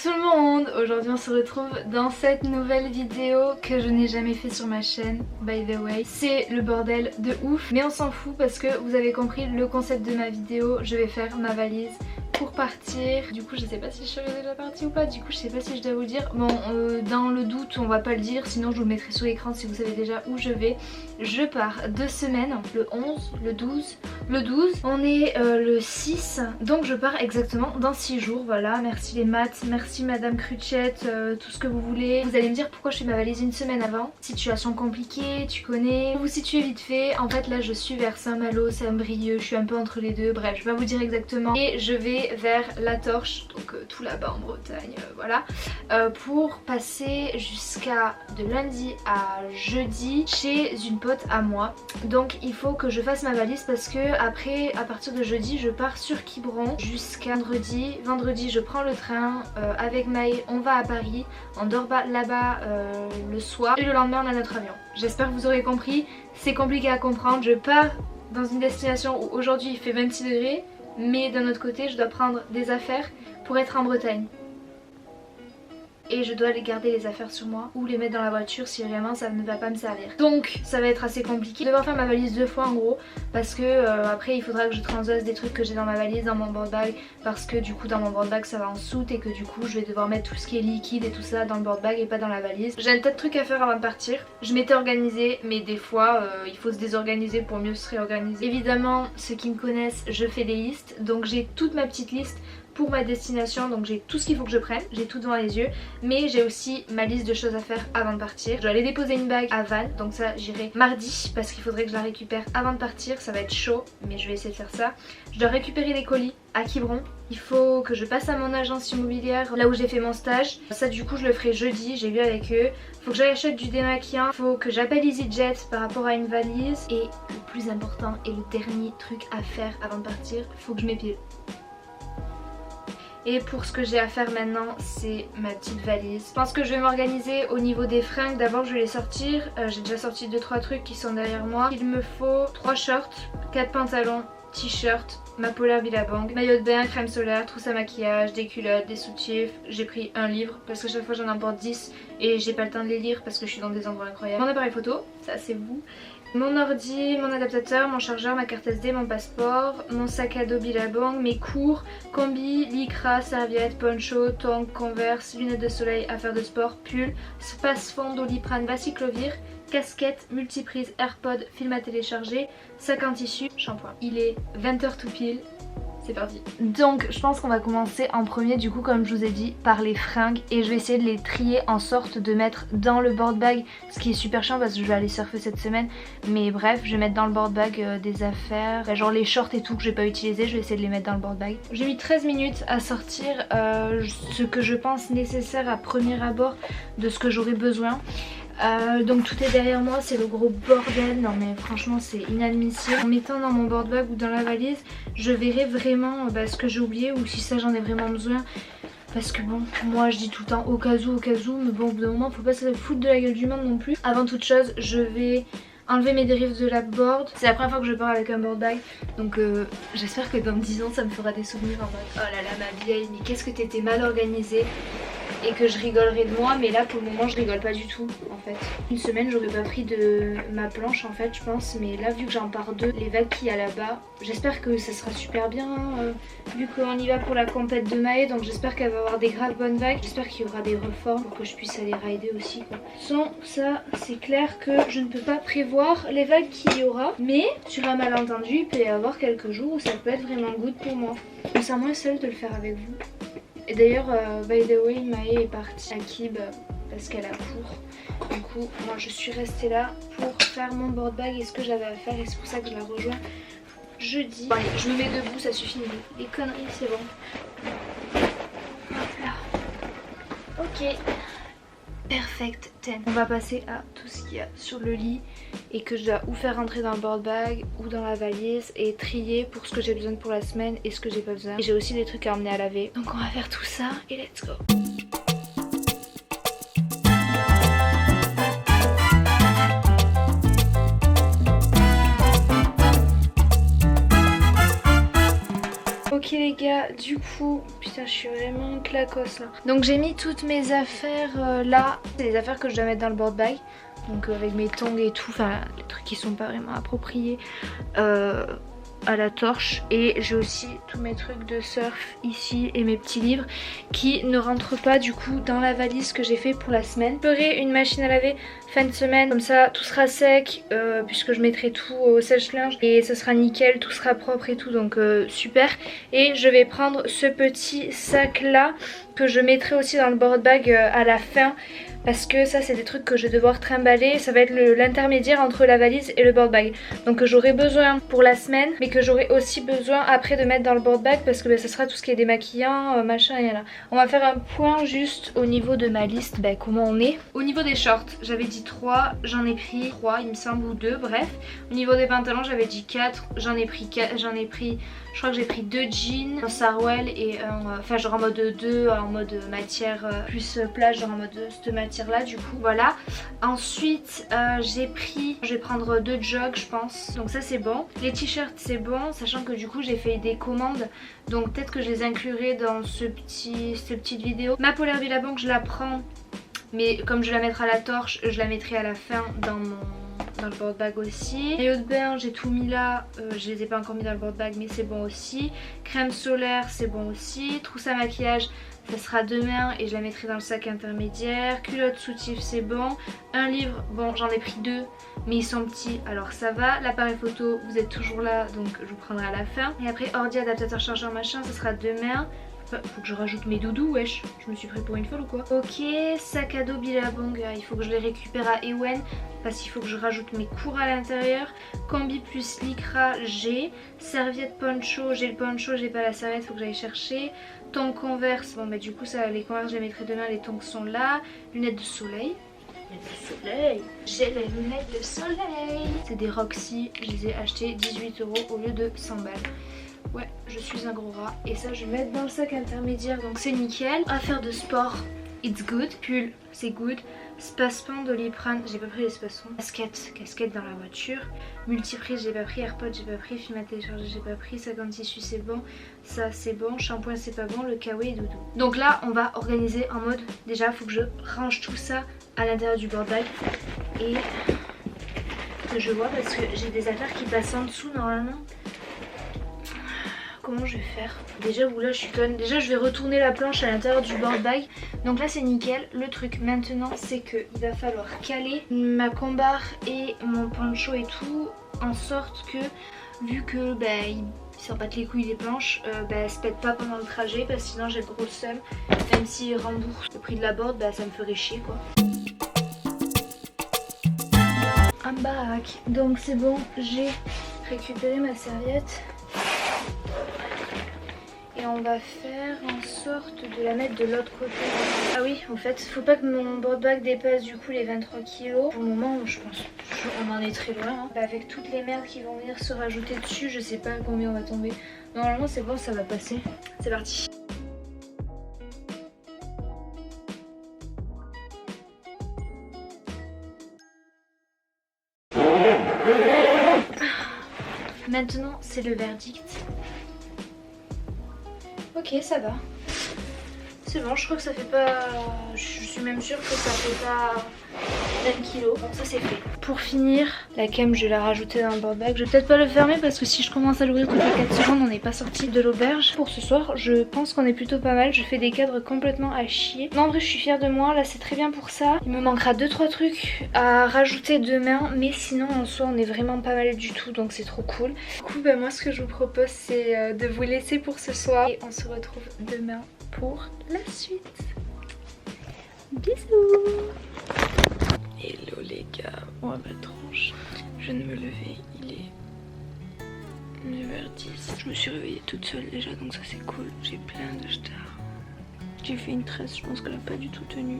tout le monde! Aujourd'hui on se retrouve dans cette nouvelle vidéo que je n'ai jamais fait sur ma chaîne, by the way. C'est le bordel de ouf, mais on s'en fout parce que vous avez compris le concept de ma vidéo. Je vais faire ma valise pour partir. Du coup je sais pas si je serai déjà partie ou pas, du coup je sais pas si je dois vous le dire. Bon dans le doute on va pas le dire, sinon je vous le mettrai sous l'écran si vous savez déjà où je vais. Je pars 2 semaines, le 11, le 12, le 12, on est le 6, donc je pars exactement dans 6 jours, voilà. Merci les maths, merci madame Cruchette, tout ce que vous voulez. Vous allez me dire pourquoi je fais ma valise une semaine avant. Situation compliquée, tu connais. Pour vous situer vite fait, en fait là je suis vers Saint-Malo, Saint-Brieuc, je suis un peu entre les deux, bref je vais pas vous dire exactement. Et je vais vers La Torche, donc tout là-bas en Bretagne, voilà, pour passer jusqu'à de lundi à jeudi chez une pote à moi. Donc il faut que je fasse ma valise parce que après, à partir de jeudi, je pars sur Quiberon jusqu'à vendredi. Vendredi je prends le train avec Maë, on va à Paris, on dort là-bas le soir et le lendemain on a notre avion. J'espère que vous aurez compris, c'est compliqué à comprendre. Je pars dans une destination où aujourd'hui il fait 26 degrés, mais d'un autre côté je dois prendre des affaires pour être en Bretagne. Et je dois les garder les affaires sur moi ou les mettre dans la voiture si vraiment ça ne va pas me servir. Donc ça va être assez compliqué. Je vais devoir faire ma valise 2 fois en gros parce que après il faudra que je transvase des trucs que j'ai dans ma valise, dans mon board bag, parce que du coup dans mon board bag ça va en soute et que du coup je vais devoir mettre tout ce qui est liquide et tout ça dans le board bag et pas dans la valise. J'ai un tas de trucs à faire avant de partir. Je m'étais organisée mais des fois il faut se désorganiser pour mieux se réorganiser. Évidemment ceux qui me connaissent, je fais des listes, donc j'ai toute ma petite liste pour ma destination, donc j'ai tout ce qu'il faut que je prenne, j'ai tout devant les yeux, mais j'ai aussi ma liste de choses à faire avant de partir. Je dois aller déposer une bague à Vannes, donc ça j'irai mardi parce qu'il faudrait que je la récupère avant de partir, ça va être chaud mais je vais essayer de faire ça. Je dois récupérer les colis à Quiberon, il faut que je passe à mon agence immobilière là où j'ai fait mon stage, ça du coup je le ferai jeudi, j'ai vu avec eux. Faut que j'achète du démaquillant, faut que j'appelle EasyJet par rapport à une valise et le plus important et le dernier truc à faire avant de partir, faut que je m'épile. Et pour ce que j'ai à faire maintenant, c'est ma petite valise. Je pense que je vais m'organiser au niveau des fringues. D'abord je vais les sortir, j'ai déjà sorti 2-3 trucs qui sont derrière moi. Il me faut 3 shorts, 4 pantalons, t-shirt, ma polaire Billabong, maillot de bain, crème solaire, trousse à maquillage, des culottes, des soutifs. J'ai pris un livre parce que chaque fois j'en emporte 10 et j'ai pas le temps de les lire parce que je suis dans des endroits incroyables. Mon appareil photo, ça c'est vous. Mon ordi, mon adaptateur, mon chargeur, ma carte SD, mon passeport, mon sac à dos Billabong, mes cours, combi, lycra, serviette, poncho, tongs, converse, lunettes de soleil, affaires de sport, pull, passe-fond, Doliprane, Baciclovir, casquette, multiprise, AirPod, film à télécharger, sac en tissu, shampoing. Il est 20h tout pile. C'est parti. Donc je pense qu'on va commencer en premier du coup comme je vous ai dit par les fringues et je vais essayer de les trier en sorte de mettre dans le board bag, ce qui est super chiant parce que je vais aller surfer cette semaine, mais bref je vais mettre dans le board bag des affaires, genre les shorts et tout que j'ai pas utilisé, je vais essayer de les mettre dans le board bag. J'ai mis 13 minutes à sortir ce que je pense nécessaire à premier abord de ce que j'aurais besoin. Donc tout est derrière moi, c'est le gros bordel, non mais franchement c'est inadmissible. En mettant dans mon board bag ou dans la valise, je verrai vraiment ce que j'ai oublié ou si ça j'en ai vraiment besoin. Parce que bon, moi je dis tout le temps au cas où, mais bon au bout d'un moment faut pas se foutre de la gueule du monde non plus. Avant toute chose, je vais enlever mes dérives de la board. C'est la première fois que je pars avec un board bag, donc j'espère que dans 10 ans ça me fera des souvenirs en mode oh là là ma vieille, mais qu'est-ce que t'étais mal organisée. Et que je rigolerai de moi, mais là pour le moment je rigole pas du tout en fait. Une semaine j'aurais pas pris de ma planche en fait je pense, mais là vu que j'en pars 2, les vagues qu'il y a là-bas, j'espère que ça sera super bien vu qu'on y va pour la compète de Maë, donc j'espère qu'elle va avoir des graves bonnes vagues, j'espère qu'il y aura des reforms pour que je puisse aller rider aussi quoi. Sans ça c'est clair que je ne peux pas prévoir les vagues qu'il y aura, mais sur un malentendu il peut y avoir quelques jours où ça peut être vraiment good pour moi. Je me sens moins seule de le faire avec vous. Et d'ailleurs, by the way, Maë est partie à Kib parce qu'elle a cours. Du coup, moi je suis restée là pour faire mon board bag et ce que j'avais à faire et c'est pour ça que je la rejoins jeudi. Bon, allez, je me mets debout, ça suffit, les conneries, c'est bon. Hop là. Ok. Perfect 10. On va passer à tout ce qu'il y a sur le lit et que je dois ou faire rentrer dans le board bag ou dans la valise et trier pour ce que j'ai besoin pour la semaine et ce que j'ai pas besoin. Et j'ai aussi des trucs à emmener à laver. Donc on va faire tout ça et let's go. Ok les gars, du coup, putain, je suis vraiment claquosse là. Donc j'ai mis toutes mes affaires là. C'est les affaires que je dois mettre dans le board bag. Donc avec mes tongs et tout, enfin les trucs qui sont pas vraiment appropriés à la torche. Et j'ai aussi tous mes trucs de surf ici et mes petits livres qui ne rentrent pas du coup dans la valise que j'ai fait pour la semaine. Je ferai une machine à laver fin de semaine, comme ça tout sera sec puisque je mettrai tout au sèche-linge et ce sera nickel, tout sera propre et tout, donc super. Et je vais prendre ce petit sac là que je mettrai aussi dans le board bag à la fin, parce que ça c'est des trucs que je vais devoir trimballer. Ça va être l'intermédiaire entre la valise et le board bag, donc que j'aurai besoin pour la semaine mais que j'aurai aussi besoin après de mettre dans le board bag, parce que ça sera tout ce qui est démaquillant, machin et là. On va faire un point juste au niveau de ma liste, comment on est. Au niveau des shorts j'avais dit 3, j'en ai pris 3 il me semble, ou 2, bref. Au niveau des pantalons j'avais dit 4, j'en ai pris 4, je crois que j'ai pris 2 jeans, un Sarwell et un, enfin genre en mode 2, en mode matière plus plage, genre en mode cette matière là du coup, voilà. Ensuite je vais prendre 2 jogs je pense, donc ça c'est bon. Les t-shirts c'est bon, sachant que du coup j'ai fait des commandes, donc peut-être que je les inclurai dans cette petite vidéo. Ma polaire Billabong je la prends, mais comme je vais la mettre à la torche, je la mettrai à la fin dans le board bag aussi. Les hauts de bain j'ai tout mis là, je les ai pas encore mis dans le board bag mais c'est bon aussi. Crème solaire c'est bon aussi. Trousse à maquillage ça sera demain et je la mettrai dans le sac intermédiaire. Culotte soutif c'est bon. Un livre, bon j'en ai pris 2 mais ils sont petits alors ça va. L'appareil photo vous êtes toujours là donc je vous prendrai à la fin. Et après ordi, adaptateur, chargeur machin ça sera demain. Faut que je rajoute mes doudous, wesh, je me suis pris pour une folle ou quoi? Ok, sac à dos Billabong, il faut que je les récupère à Ewen parce qu'il faut que je rajoute mes cours à l'intérieur. Combi plus lycra, j'ai. Serviette poncho, j'ai le poncho, j'ai pas la serviette, faut que j'aille chercher. Tongs Converse, bon bah du coup ça, les Converse je les mettrai demain, les tongs sont là. Lunettes de soleil. J'ai les lunettes de soleil. C'est des Roxy, je les ai achetées 18 € au lieu de 100 balles. Ouais, je suis un gros rat. Et ça je vais mettre dans le sac intermédiaire, donc c'est nickel. Affaire de sport, it's good. Pull, c'est good. Spaspan, Doliprane, j'ai pas pris les spaspans. Casquette dans la voiture. Multiprise j'ai pas pris, AirPods j'ai pas pris, film à télécharger j'ai pas pris, 50 tissus c'est bon, ça c'est bon, shampoing c'est pas bon, le kawaii doudou. Donc là on va organiser en mode, déjà faut que je range tout ça à l'intérieur du board bag et que je vois parce que j'ai des affaires qui passent en dessous normalement. Comment je vais faire? Déjà où là je suis conne. Déjà je vais retourner la planche à l'intérieur du board bag. Donc là c'est nickel. Le truc maintenant c'est que il va falloir caler ma combar et mon poncho et tout, en sorte que vu que ils s'en battent les couilles les planches, elles se pètent pas pendant le trajet, parce que sinon j'ai le gros seum. Même s'ils remboursent le prix de la board, ça me ferait chier quoi. I'm back. Donc c'est bon, j'ai récupéré ma serviette. Et on va faire en sorte de la mettre de l'autre côté. Ah oui, en fait, faut pas que mon board bag dépasse du coup les 23 kg. Pour le moment, je pense on en est très loin. Avec toutes les merdes qui vont venir se rajouter dessus, je sais pas à combien on va tomber. Normalement, c'est bon, ça va passer. C'est parti. Maintenant, c'est le verdict. Ok, ça va. C'est bon, je crois que ça fait pas... Je suis même sûre que ça fait pas 20 kilos. Bon, ça c'est fait. Pour finir, la cam, je vais la rajouter dans le board bag. Je vais peut-être pas le fermer parce que si je commence à l'ouvrir toutes les 4 secondes, on n'est pas sorti de l'auberge. Pour ce soir, je pense qu'on est plutôt pas mal. Je fais des cadres complètement à chier. Non, en vrai, je suis fière de moi. Là, c'est très bien pour ça. Il me manquera 2-3 trucs à rajouter demain. Mais sinon, en soi, on est vraiment pas mal du tout. Donc, c'est trop cool. Du coup, moi, ce que je vous propose, c'est de vous laisser pour ce soir. Et on se retrouve demain pour la suite. Bisous. Hello les gars, moi ma tronche, je viens de me lever, il est 9h10. Je me suis réveillée toute seule déjà, donc ça c'est cool. J'ai plein de stars. J'ai fait une tresse, je pense qu'elle a pas du tout tenu.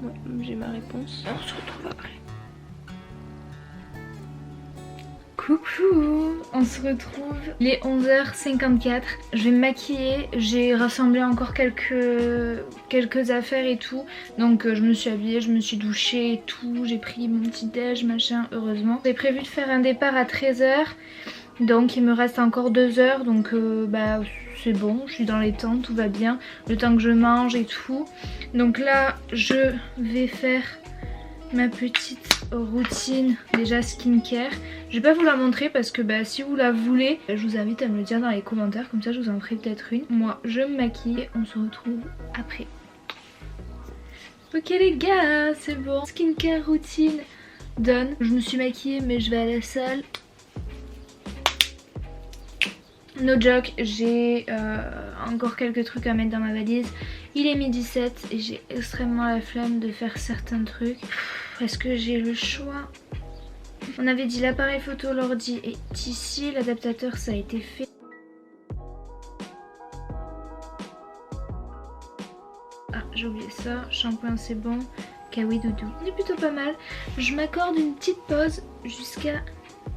Ouais, j'ai ma réponse. On se retrouve après. Coucou, on se retrouve, il est 11h54, je vais me maquiller, j'ai rassemblé encore quelques affaires et tout, donc je me suis habillée, je me suis douchée et tout, j'ai pris mon petit déj machin, heureusement. J'ai prévu de faire un départ à 13h, donc il me reste encore 2 heures, donc c'est bon, je suis dans les temps, tout va bien. Le temps que je mange et tout. Donc là je vais faire ma petite routine déjà skincare. Je vais pas vous la montrer parce que si vous la voulez, je vous invite à me le dire dans les commentaires, comme ça je vous en ferai peut-être une. Moi je me maquille et on se retrouve après. Ok les gars, c'est bon, skincare routine done. Je me suis maquillée mais je vais à la salle. No joke, j'ai encore quelques trucs à mettre dans ma valise. Il est 12h07 et j'ai extrêmement la flemme de faire certains trucs. Est-ce que j'ai le choix? On avait dit l'appareil photo, l'ordi est ici. L'adaptateur ça a été fait. Ah j'ai oublié ça, shampoing c'est bon. Kawi doudou, on est plutôt pas mal. Je m'accorde une petite pause jusqu'à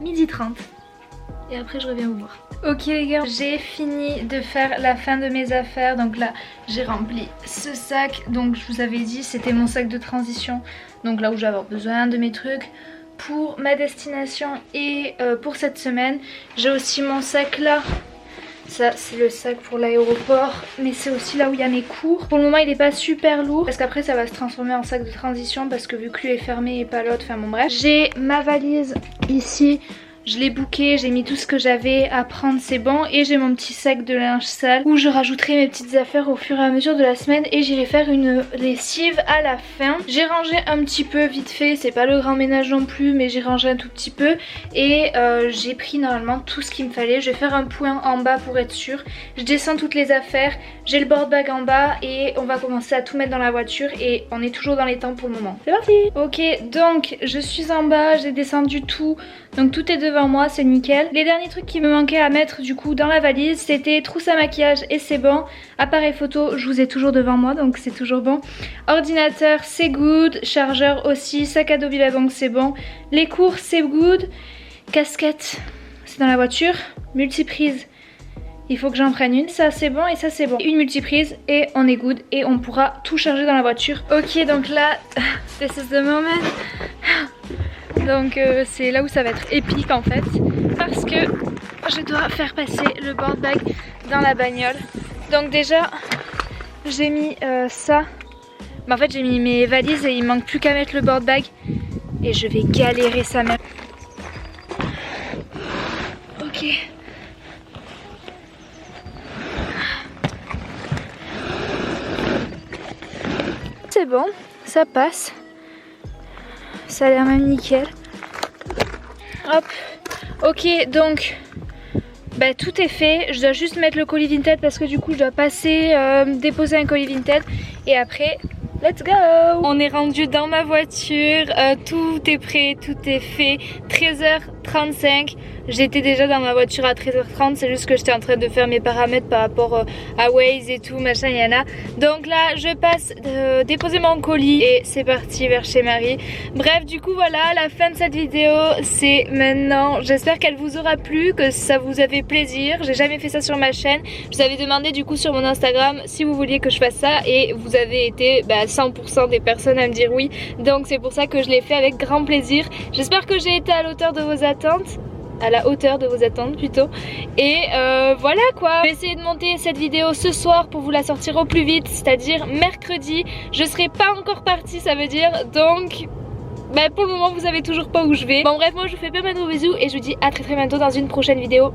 12h30. Et après je reviens vous voir. Ok les gars, j'ai fini de faire la fin de mes affaires. Donc là j'ai rempli ce sac. Donc je vous avais dit c'était mon sac de transition. Donc là où je vais avoir besoin de mes trucs pour ma destination et pour cette semaine. J'ai aussi mon sac là. Ça c'est le sac pour l'aéroport, mais c'est aussi là où il y a mes cours. Pour le moment il est pas super lourd parce qu'après ça va se transformer en sac de transition parce que vu que lui est fermé et pas l'autre, enfin bon bref. J'ai ma valise ici. Je l'ai booké, j'ai mis tout ce que j'avais à prendre, c'est bon. Et j'ai mon petit sac de linge sale où je rajouterai mes petites affaires au fur et à mesure de la semaine. Et j'irai faire une lessive à la fin. J'ai rangé un petit peu vite fait, c'est pas le grand ménage non plus, mais j'ai rangé un tout petit peu. Et j'ai pris normalement tout ce qu'il me fallait. Je vais faire un point en bas pour être sûre. Je descends toutes les affaires, j'ai le board bag en bas et on va commencer à tout mettre dans la voiture. Et on est toujours dans les temps pour le moment. C'est parti! Ok, donc je suis en bas, j'ai descendu tout. Donc tout est devant moi, c'est nickel. Les derniers trucs qui me manquaient à mettre du coup dans la valise, c'était trousse à maquillage et c'est bon. Appareil photo, je vous ai toujours devant moi donc c'est toujours bon. Ordinateur, c'est good. Chargeur aussi. Sac à dos Billabong, c'est bon. Les cours, c'est good. Casquette, c'est dans la voiture. Multiprise, il faut que j'en prenne une. Ça c'est bon et ça c'est bon. Une multiprise et on est good et on pourra tout charger dans la voiture. Ok, donc là, this is the moment. Donc c'est là où ça va être épique en fait, parce que je dois faire passer le board bag dans la bagnole. Donc déjà j'ai mis ça, mais en fait j'ai mis mes valises et il manque plus qu'à mettre le board bag et je vais galérer sa mère. Ok. C'est bon, ça passe. Ça a l'air même nickel. Hop. Ok, donc tout est fait. Je dois juste mettre le colis Vinted parce que du coup je dois passer déposer un colis Vinted et après let's go. On est rendu dans ma voiture, tout est prêt, tout est fait. 13h35. J'étais déjà dans ma voiture à 13h30, c'est juste que j'étais en train de faire mes paramètres par rapport à Waze et tout, machin, yana. Donc là, je passe déposer mon colis et c'est parti vers chez Marie. Bref, du coup, voilà, la fin de cette vidéo, c'est maintenant. J'espère qu'elle vous aura plu, que ça vous a fait plaisir. J'ai jamais fait ça sur ma chaîne. Je vous avais demandé du coup sur mon Instagram si vous vouliez que je fasse ça et vous avez été 100% des personnes à me dire oui. Donc c'est pour ça que je l'ai fait avec grand plaisir. J'espère que j'ai été à l'auteur de vos attentes. À la hauteur de vos attentes plutôt. Et voilà quoi. Je vais essayer de monter cette vidéo ce soir pour vous la sortir au plus vite, c'est-à-dire mercredi. Je serai pas encore partie, ça veut dire. Donc pour le moment vous savez toujours pas où je vais. Bon bref, moi je vous fais pas mal de bisous et je vous dis à très bientôt dans une prochaine vidéo.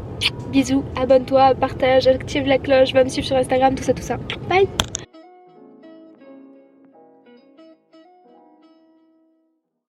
Bisous, abonne-toi, partage, active la cloche, va me suivre sur Instagram, tout ça. Bye.